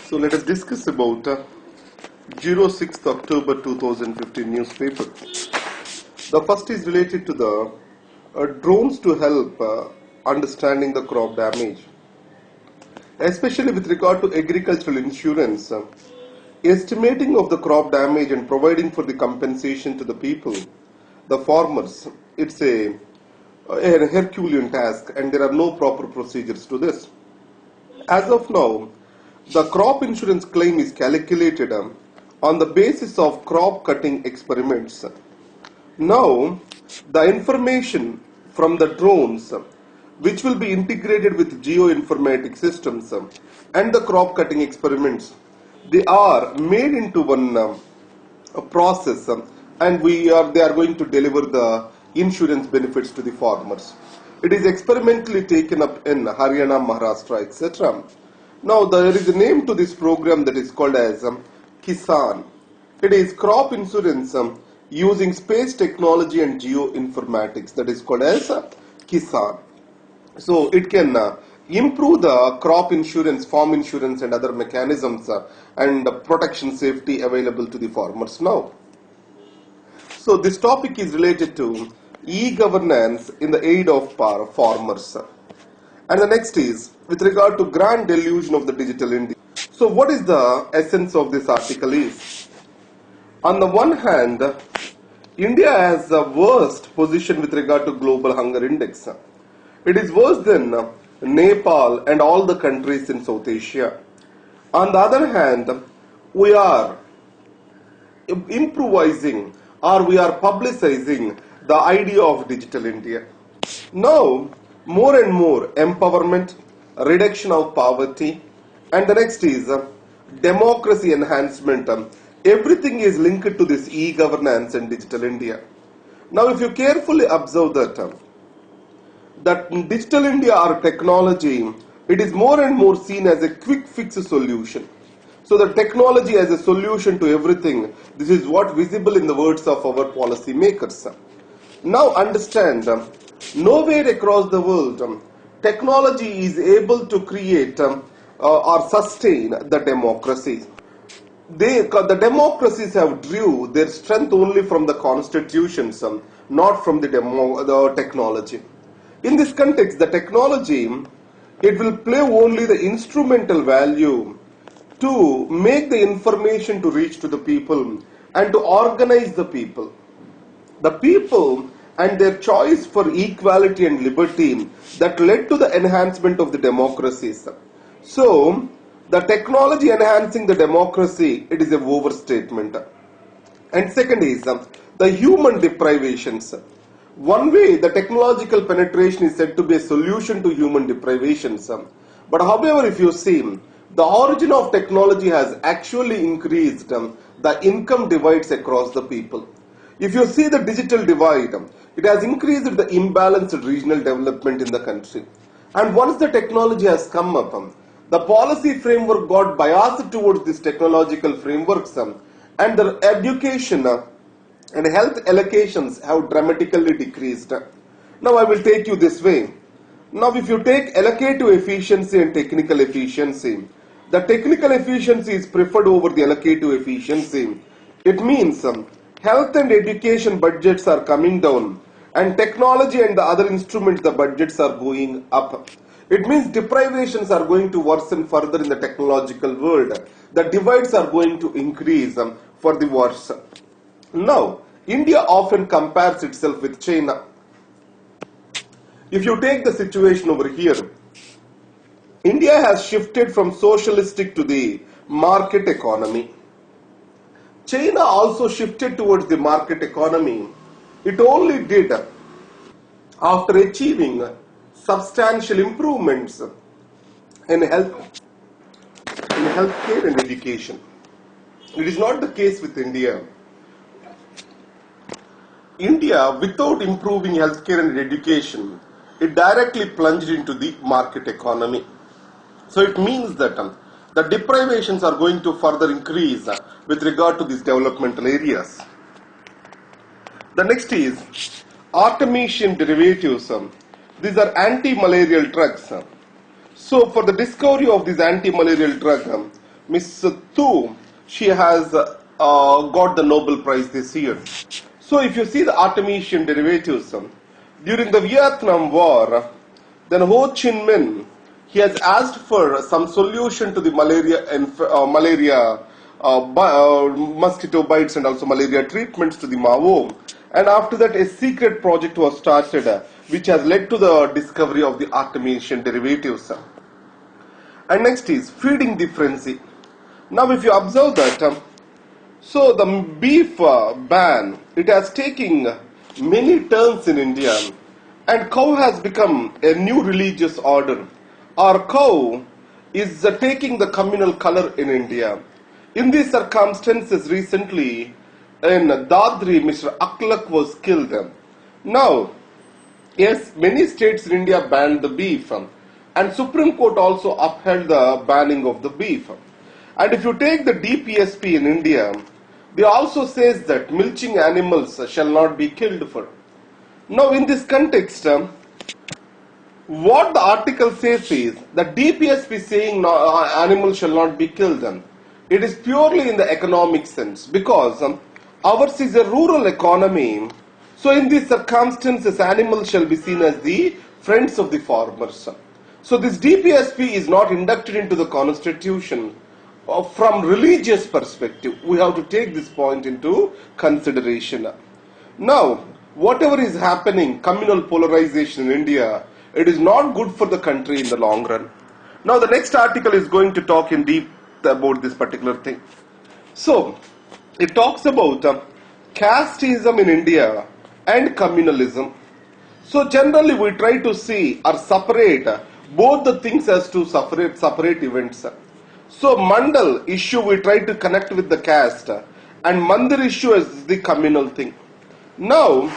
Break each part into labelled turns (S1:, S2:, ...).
S1: So let us discuss about 06th October 2015 newspaper. The first is related to the drones to help understanding the crop damage, especially with regard to agricultural insurance, estimating of the crop damage and providing for the compensation to the people, the farmers. It's a Herculean task, and there are no proper procedures to this. As of now, the crop insurance claim is calculated on the basis of crop cutting experiments. Now, the information from the drones, which will be integrated with geoinformatic systems and the crop cutting experiments, they are made into one process, and they are going to deliver the insurance benefits to the farmers. It is experimentally taken up in Haryana, Maharashtra, etc. Now there is a name to this program that is called as Kisan. It is crop insurance using space technology and geoinformatics, that is called as Kisan. So it can improve the crop insurance, farm insurance and other mechanisms and protection safety available to the farmers now. So this topic is related to e-governance in the aid of farmers. And the next is with regard to grand delusion of the digital India. So what is the essence of this article is? On the one hand, India has the worst position with regard to global hunger index. It is worse than Nepal and all the countries in South Asia. On the other hand, we are improvising or we are publicizing the idea of digital India. Now, more and more empowerment, reduction of poverty, and the next is democracy enhancement. Everything is linked to this e-governance and digital India. Now, if you carefully observe that digital India or technology, it is more and more seen as a quick fix solution. So the technology as a solution to everything, this is what visible in the words of our policy makers. Now understand, nowhere across the world, technology is able to create or sustain the democracies. The democracies have drew their strength only from the constitutions, not from the technology. In this context, the technology, it will play only the instrumental value to make the information to reach to the people and to organize the people. The people and their choice for equality and liberty that led to the enhancement of the democracies. So, the technology enhancing the democracy, it is an overstatement. And second is the human deprivations. One way, the technological penetration is said to be a solution to human deprivations. But however, if you see, the origin of technology has actually increased the income divides across the people. If you see the digital divide, it has increased the imbalanced regional development in the country. And once the technology has come up, the policy framework got biased towards these technological frameworks, and the education and health allocations have dramatically decreased. Now I will take you this way. Now if you take allocative efficiency and technical efficiency, the technical efficiency is preferred over the allocative efficiency. It means health and education budgets are coming down, and technology and the other instruments, the budgets are going up. It means deprivations are going to worsen further in the technological world. The divides are going to increase for the worse. Now, India often compares itself with China. If you take the situation over here, India has shifted from socialistic to the market economy. China also shifted towards the market economy. It only did after achieving substantial improvements in healthcare and education. It is not the case with India. India, without improving healthcare and education, it directly plunged into the market economy. So it means that the deprivations are going to further increase with regard to these developmental areas. The next is artemisinin derivatives. These are anti-malarial drugs. So for the discovery of this anti-malarial drug, Miss Tu, she has got the Nobel Prize this year. So if you see the Artemisian derivatives, during the Vietnam War, then Ho Chi Minh, he has asked for some solution to the mosquito bites and also malaria treatments to the Mao. And after that, a secret project was started, which has led to the discovery of the Artemisian derivatives. And next is feeding the frenzy. Now, if you observe that, so the beef ban, it has taken many turns in India, and cow has become a new religious order. Our cow is taking the communal color in India. In these circumstances, recently in Dadri, Mr. Aklak was killed. Now, yes, many states in India banned the beef, and Supreme Court also upheld the banning of the beef. And if you take the DPSP in India, they also says that milching animals shall not be killed for. Now, in this context, what the article says is that DPSP saying animals shall not be killed. It is purely in the economic sense, because ours is a rural economy. So in these circumstances, animals shall be seen as the friends of the farmers. So this DPSP is not inducted into the constitution from religious perspective. We have to take this point into consideration. Now, whatever is happening, communal polarization in India, it is not good for the country in the long run. Now, the next article is going to talk in deep about this particular thing. So, it talks about casteism in India and communalism. So, generally we try to see or separate both the things as two separate events. So, Mandal issue we try to connect with the caste, and Mandir issue is the communal thing. Now,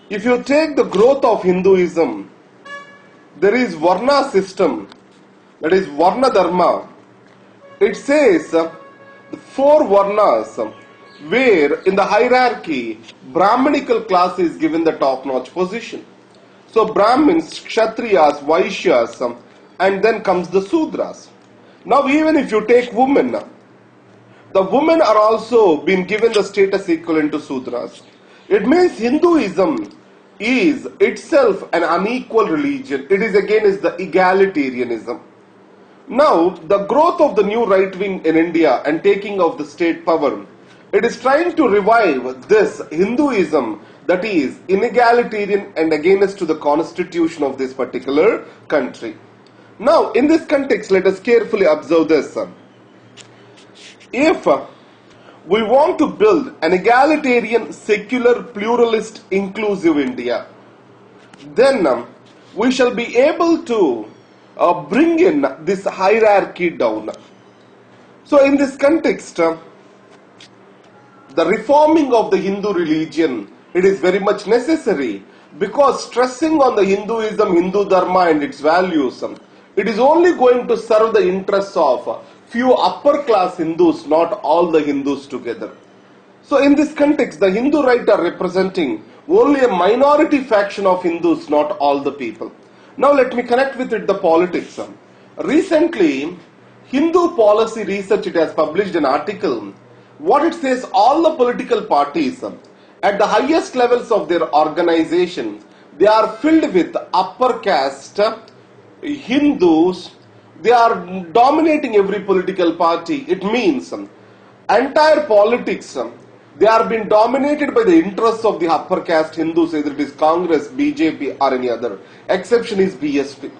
S1: if you take the growth of Hinduism, there is Varna system, that is Varna Dharma. It says the four Varnas, where in the hierarchy, Brahmanical class is given the top-notch position. So Brahmins, Kshatriyas, Vaishyas, and then comes the Sudras. Now even if you take women, the women are also being given the status equivalent to Sudras. It means Hinduism is itself an unequal religion. It is again the egalitarianism. Now, the growth of the new right wing in India and taking of the state power, it is trying to revive this Hinduism that is inegalitarian and against to the constitution of this particular country. Now, in this context, let us carefully observe this. If we want to build an egalitarian, secular, pluralist, inclusive India, then we shall be able to bring in this hierarchy down. So in this context, the reforming of the Hindu religion, it is very much necessary, because stressing on the Hinduism, Hindu Dharma and its values, it is only going to serve the interests of few upper class Hindus, not all the Hindus together. So in this context, the Hindu right are representing only a minority faction of Hindus, not all the people. Now let me connect with it the politics. Recently, Hindu Policy Research, it has published an article. What it says, all the political parties at the highest levels of their organization, they are filled with upper caste Hindus. They are dominating every political party. It means entire politics, they are being dominated by the interests of the upper caste Hindus, either it is Congress, BJP or any other. Exception is BSP.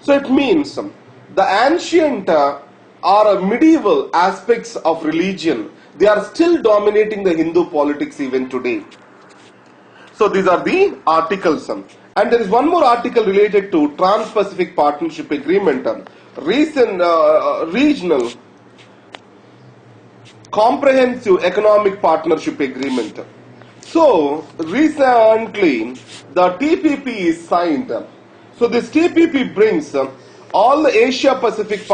S1: So it means the ancient or medieval aspects of religion, they are still dominating the Hindu politics even today. So these are the articles. And there is one more article related to Trans-Pacific Partnership Agreement, regional comprehensive economic partnership agreement. So recently the TPP is signed. So this TPP brings all the Asia Pacific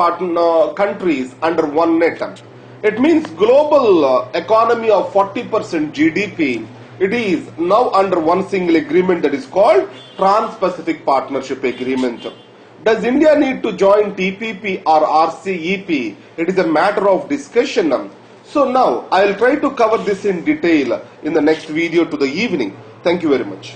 S1: countries under one net. It means global economy of 40% GDP. It is now under one single agreement that is called Trans-Pacific Partnership Agreement. Does India need to join TPP or RCEP? It is a matter of discussion. So now I will try to cover this in detail in the next video to the evening. Thank you very much.